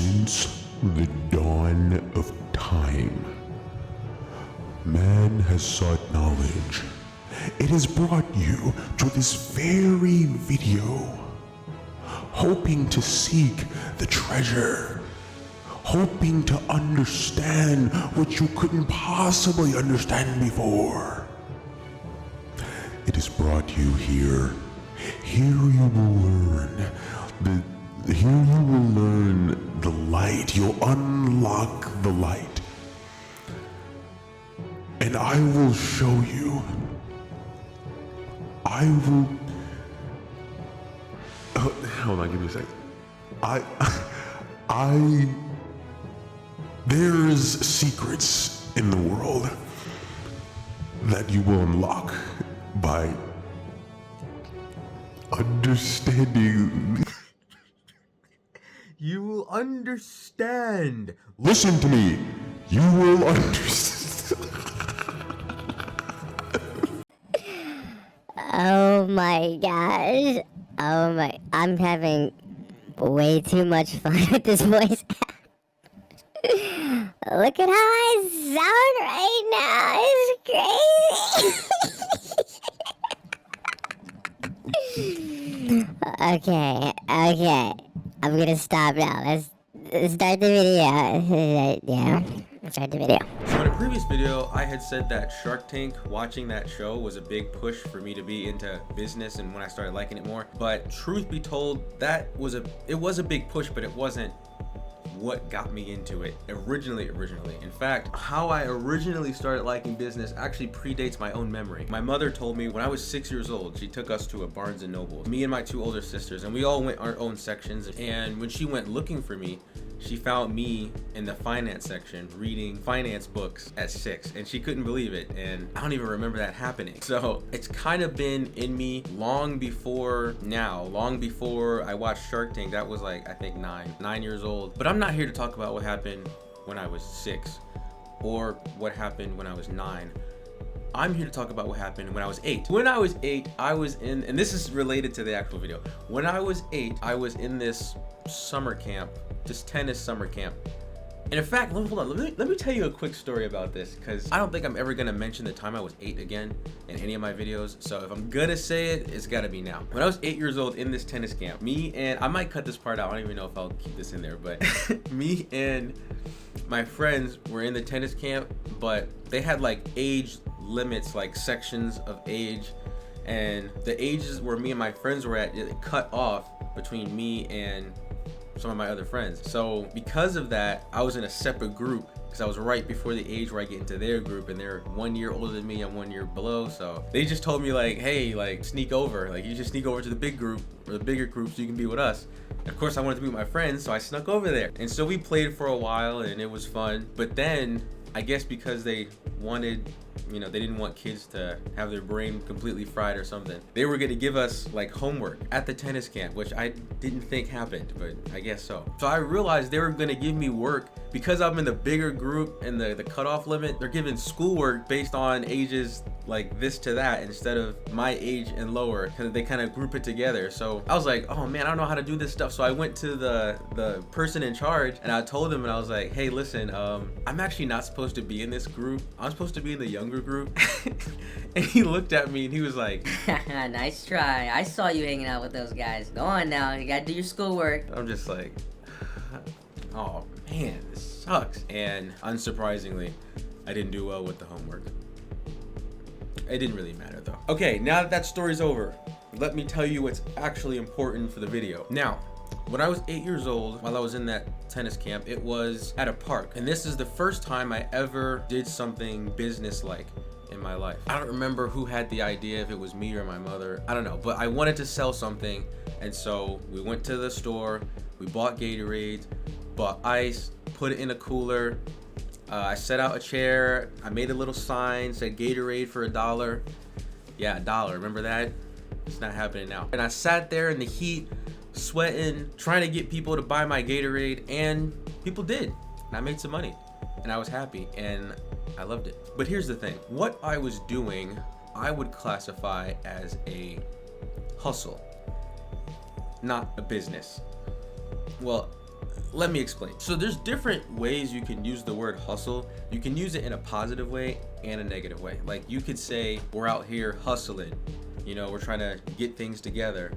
Since the dawn of time, man has sought knowledge. It has brought you to this very video, hoping to seek the treasure, hoping to understand what you couldn't possibly understand before. It has brought you here. Here you will learn the light. You'll unlock the light. And I will show you. Hold on, give me a second. There's secrets in the world that you will unlock by understanding. You will understand. Listen to me. You will understand. Oh my gosh. Oh my. I'm having way too much fun with this voice. Look at how I sound right now. It's crazy. Okay. I'm gonna stop now. Let's start the video. Yeah. Start the video. So in a previous video, I had said that Shark Tank, watching that show was a big push for me to be into business and when I started liking it more. But truth be told, it was a big push, but it wasn't what got me into it originally. In fact, how I originally started liking business actually predates my own memory. My mother told me when I was 6 years old, she took us to a Barnes and Noble, me and my two older sisters, and we all went our own sections. And when she went looking for me, she found me in the finance section reading finance books at 6, and she couldn't believe it, and I don't even remember that happening. So it's kind of been in me long before I watched Shark Tank. That was like, I think 9 years old. But I'm not here to talk about what happened when I was 6 or what happened when I was 9. I'm here to talk about what happened when I was 8. When I was 8, I was in, and this is related to the actual video. When I was 8, I was in this summer camp, this tennis summer camp. And in fact, hold on, let me tell you a quick story about this, because I don't think I'm ever gonna mention the time I was 8 again in any of my videos. So if I'm gonna say it, it's gotta be now. When I was 8 years old in this tennis camp, me and, I might cut this part out, I don't even know if I'll keep this in there, but me and my friends were in the tennis camp, but they had like age limits, like sections of age, and the ages where me and my friends were at, it cut off between me and some of my other friends. So because of that, I was in a separate group because I was right before the age where I get into their group, and they're 1 year older than me, I'm 1 year below. So they just told me like, hey, like sneak over, like you just sneak over to the big group or the bigger group so you can be with us. And of course I wanted to be with my friends, so I snuck over there. And so we played for a while and it was fun. But then I guess because they wanted, they didn't want kids to have their brain completely fried or something, they were going to give us like homework at the tennis camp, which I didn't think happened, but I guess so. So I realized they were going to give me work because I'm in the bigger group and the cutoff limit. They're giving schoolwork based on ages like this to that instead of my age and lower, because they kind of group it together. So I was like, oh man, I don't know how to do this stuff. So I went to the person in charge and I told him, and I was like, hey, listen, I'm actually not supposed to be in this group. I'm supposed to be in the younger group. And he looked at me and he was like, nice try. I saw you hanging out with those guys. Go on now, you gotta do your schoolwork. I'm just like, oh man, this sucks. And unsurprisingly, I didn't do well with the homework. It didn't really matter though. Okay, now that story's over, let me tell you what's actually important for the video. Now, when I was 8 years old, while I was in that tennis camp, it was at a park. And this is the first time I ever did something business-like in my life. I don't remember who had the idea, if it was me or my mother, I don't know, but I wanted to sell something. And so we went to the store, we bought Gatorade, bought ice, put it in a cooler. I set out a chair, I made a little sign, said Gatorade for $1. Yeah, $1, remember that? It's not happening now. And I sat there in the heat, sweating, trying to get people to buy my Gatorade, and people did. And I made some money, and I was happy, and I loved it. But here's the thing, what I was doing, I would classify as a hustle, not a business. Well, let me explain. So there's different ways you can use the word hustle. You can use it in a positive way and a negative way. Like you could say, we're out here hustling, you know, we're trying to get things together,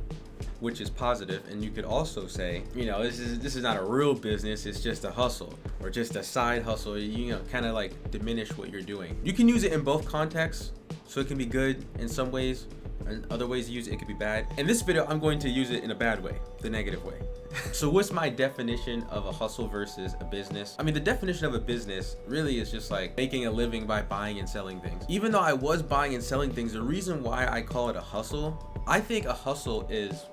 which is positive. And you could also say, you know, this is not a real business, it's just a hustle or just a side hustle, you know, kind of like diminish what you're doing. You can use it in both contexts, so it can be good in some ways, and other ways you use it, it could be bad. In this video, I'm going to use it in a bad way, the negative way. So what's my definition of a hustle versus a business? I mean, the definition of a business really is just like making a living by buying and selling things. Even though I was buying and selling things, the reason why I call it a hustle, I think a hustle is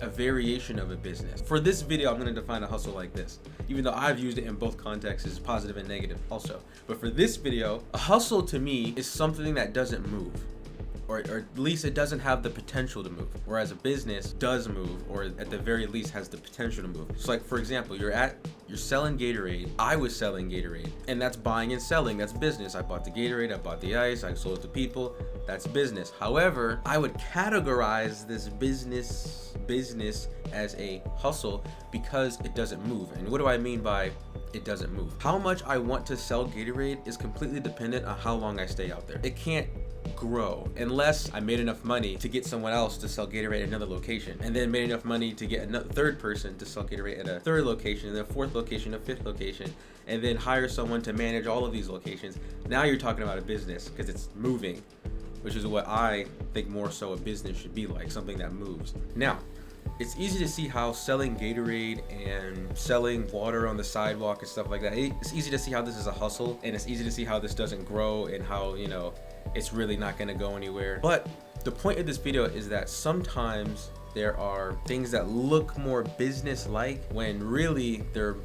a variation of a business. For this video, I'm going to define a hustle like this, even though I've used it in both contexts as positive and negative also. But for this video, a hustle to me is something that doesn't move. Or at least it doesn't have the potential to move, whereas a business does move, or at the very least has the potential to move. So like, for example, you're selling Gatorade. I was selling Gatorade, and that's buying and selling. That's business. I bought the Gatorade, I bought the ice, I sold it to people. That's business. However, I would categorize this business as a hustle because it doesn't move. And what do I mean by it doesn't move? How much I want to sell Gatorade is completely dependent on how long I stay out there. It can't grow unless I made enough money to get someone else to sell Gatorade at another location, and then made enough money to get another third person to sell Gatorade at a third location, and then a fourth location, a fifth location, and then hire someone to manage all of these locations. Now you're talking about a business because it's moving, which is what I think more so a business should be like, something that moves. Now, it's easy to see how selling Gatorade and selling water on the sidewalk and stuff like that, it's easy to see how this is a hustle, and it's easy to see how this doesn't grow and how, you know, it's really not going to go anywhere. But the point of this video is that sometimes there are things that look more business-like when really they're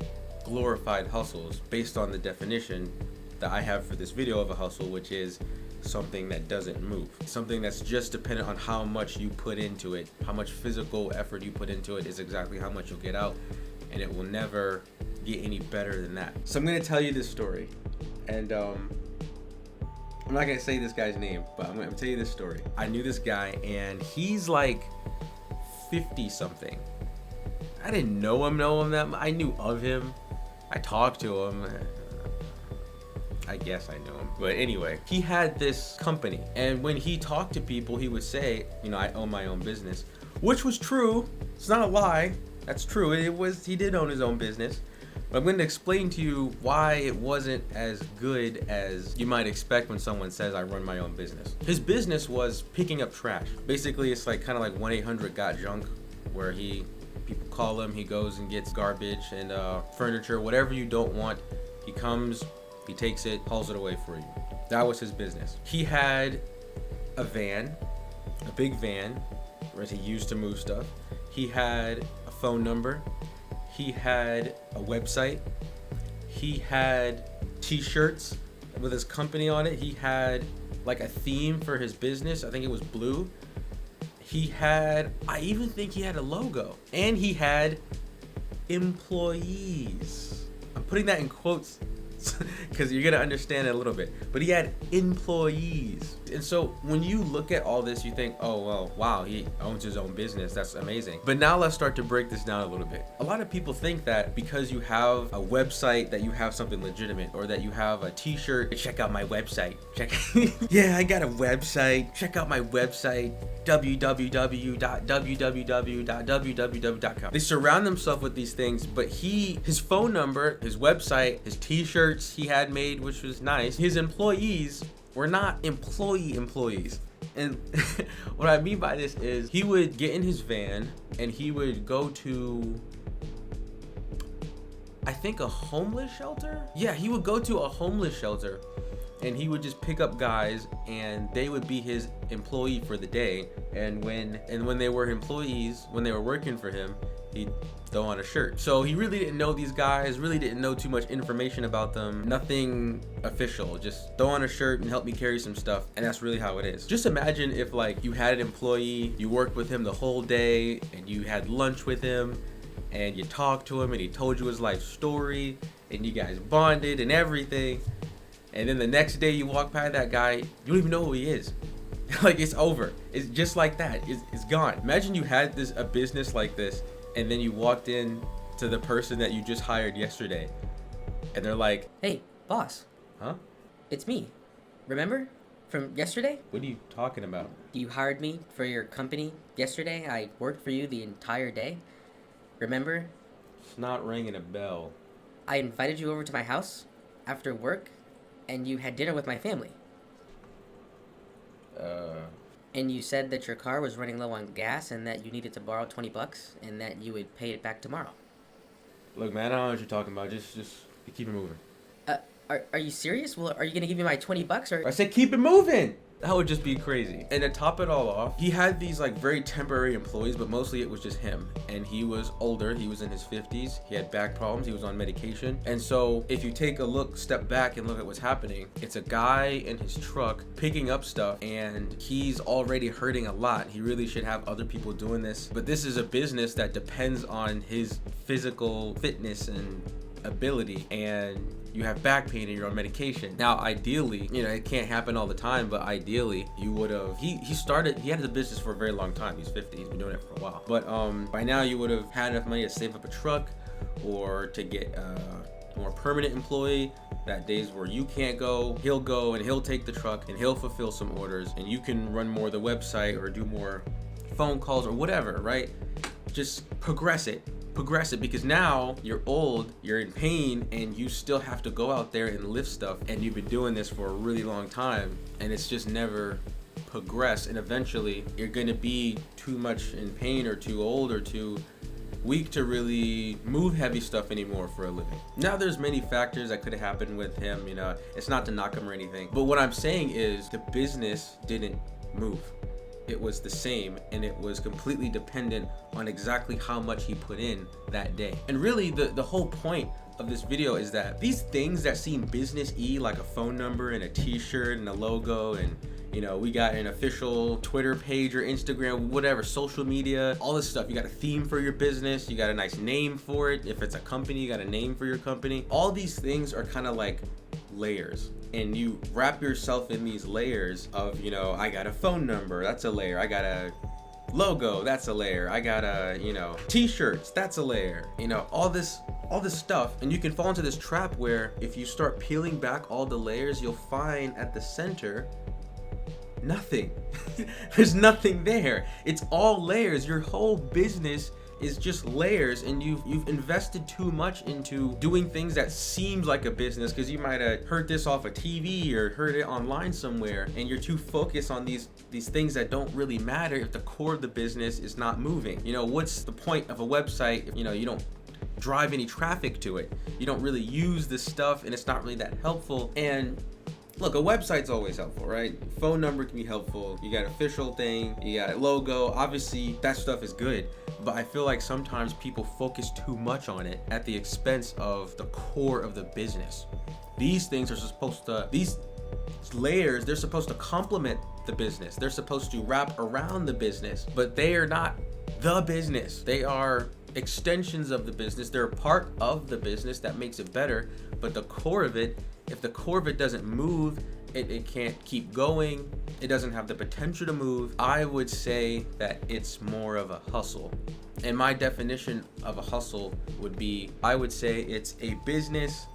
glorified hustles based on the definition that I have for this video of a hustle, which is something that doesn't move. Something that's just dependent on how much you put into it. How much physical effort you put into it is exactly how much you'll get out, and it will never get any better than that. So I'm going to tell you this story, and I'm not gonna say this guy's name, but I'm gonna tell you this story. I knew this guy, and he's like 50 something. I didn't know him that much. I knew of him. I talked to him. I guess I knew him. But anyway, he had this company, and when he talked to people, he would say, you know, I own my own business, which was true. It's not a lie. That's true. He did own his own business. But I'm going to explain to you why it wasn't as good as you might expect when someone says I run my own business. His business was picking up trash. Basically, it's like kind of like 1-800-GOT-JUNK, where people call him, he goes and gets garbage and furniture, whatever you don't want. He comes, he takes it, hauls it away for you. That was his business. He had a van, a big van, where he used to move stuff. He had a phone number. He had a website. He had t-shirts with his company on it. He had like a theme for his business. I think it was blue. I even think he had a logo. And he had employees. I'm putting that in quotes because you're going to understand it a little bit. But he had employees. And so when you look at all this, you think, oh, well, wow, he owns his own business. That's amazing. But now let's start to break this down a little bit. A lot of people think that because you have a website that you have something legitimate, or that you have a t-shirt, check out my website. Yeah, I got a website. Check out my website, www.com. They surround themselves with these things, but his phone number, his website, his t-shirts he had made, which was nice, his employees were not employees. And what I mean by this is he would get in his van and he would go to, I think, a homeless shelter. Yeah, he would go to a homeless shelter and he would just pick up guys and they would be his employee for the day. And when they were employees, when they were working for him, he'd throw on a shirt. So he really didn't know these guys, really didn't know too much information about them, nothing official, just throw on a shirt and help me carry some stuff. And that's really how it is. Just imagine if like you had an employee, you worked with him the whole day and you had lunch with him and you talked to him and he told you his life story and you guys bonded and everything. And then the next day you walk by that guy, you don't even know who he is. Like, it's over. It's just like that. It's gone. Imagine you had a business like this, and then you walked in to the person that you just hired yesterday. And they're like, Hey, boss, huh? it's me. Remember? From yesterday? What are you talking about? You hired me for your company yesterday. I worked for you the entire day. Remember? It's not ringing a bell. I invited you over to my house after work, and you had dinner with my family. And you said that your car was running low on gas and that you needed to borrow $20 and that you would pay it back tomorrow. Look, man, I don't know what you're talking about. Just keep it moving. Are you serious? Well, are you gonna give me my $20 or? I said keep it moving. That would just be crazy. And to top it all off, he had these like very temporary employees, but mostly it was just him. And he was older. He was in his 50s. He had back problems. He was on medication. And so if you take a step back and look at what's happening, it's a guy in his truck picking up stuff, and he's already hurting a lot. He really should have other people doing this. But this is a business that depends on his physical fitness and ability, and you have back pain and you're on medication. Now, ideally, it can't happen all the time, but ideally, you would have, he had the business for a very long time. He's 50, he's been doing it for a while. But by now, you would have had enough money to save up a truck or to get a more permanent employee. That days where you can't go, he'll go and he'll take the truck and he'll fulfill some orders, and you can run more of the website or do more phone calls or whatever, right? Just progress it, because now you're old, you're in pain, and you still have to go out there and lift stuff, and you've been doing this for a really long time, and it's just never progressed, and eventually you're gonna be too much in pain or too old or too weak to really move heavy stuff anymore for a living. Now, there's many factors that could have happened with him, it's not to knock him or anything, but what I'm saying is the business didn't move. It was the same, and it was completely dependent on exactly how much he put in that day. And really, the whole point of this video is that these things that seem business-y, like a phone number and a t-shirt and a logo, and we got an official Twitter page or Instagram, whatever, social media, all this stuff. You got a theme for your business, you got a nice name for it. If it's a company, you got a name for your company. All these things are kind of like layers, and you wrap yourself in these layers of, I got a phone number, that's a layer. I got a logo, that's a layer. I got a, t-shirts, that's a layer. All this stuff, and you can fall into this trap where if you start peeling back all the layers, you'll find at the center nothing. There's nothing there. It's all layers. Your whole business is just layers, and you've invested too much into doing things that seems like a business because you might have heard this off a TV or heard it online somewhere, and you're too focused on these things that don't really matter if the core of the business is not moving. What's the point of a website if you don't drive any traffic to it? You don't really use this stuff, and it's not really that helpful. And look, a website's always helpful, right? Phone number can be helpful. You got an official thing, you got a logo. Obviously, that stuff is good. But I feel like sometimes people focus too much on it at the expense of the core of the business. These things are supposed to, these layers, they're supposed to complement the business. They're supposed to wrap around the business, but they are not the business. They are extensions of the business. They're a part of the business that makes it better, but the core of it, if the core of it doesn't move, it can't keep going. It doesn't have the potential to move. I would say that it's more of a hustle. And my definition of a hustle would be, I would say it's a business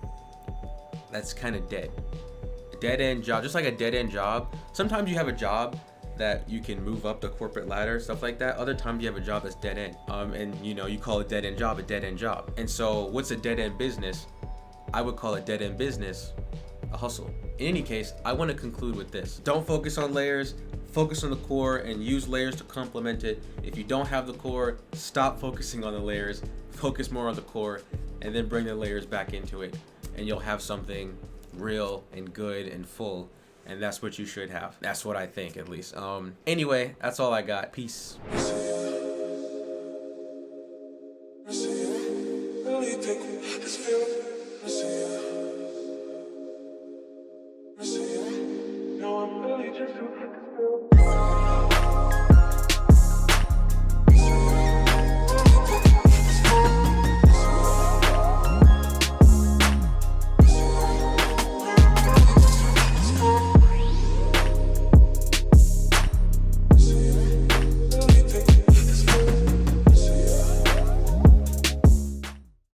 that's kind of dead. A dead-end job, just like a dead-end job. Sometimes you have a job that you can move up the corporate ladder, stuff like that. Other times you have a job that's dead end. And you call a dead-end job a dead-end job. And so what's a dead-end business? I would call a dead-end business a hustle. In any case, I want to conclude with this. Don't focus on layers, focus on the core and use layers to complement it. If you don't have the core, stop focusing on the layers, focus more on the core, and then bring the layers back into it, and you'll have something real and good and full. And that's what you should have. That's what I think, at least. Anyway, that's all I got. Peace. Really think this feeling.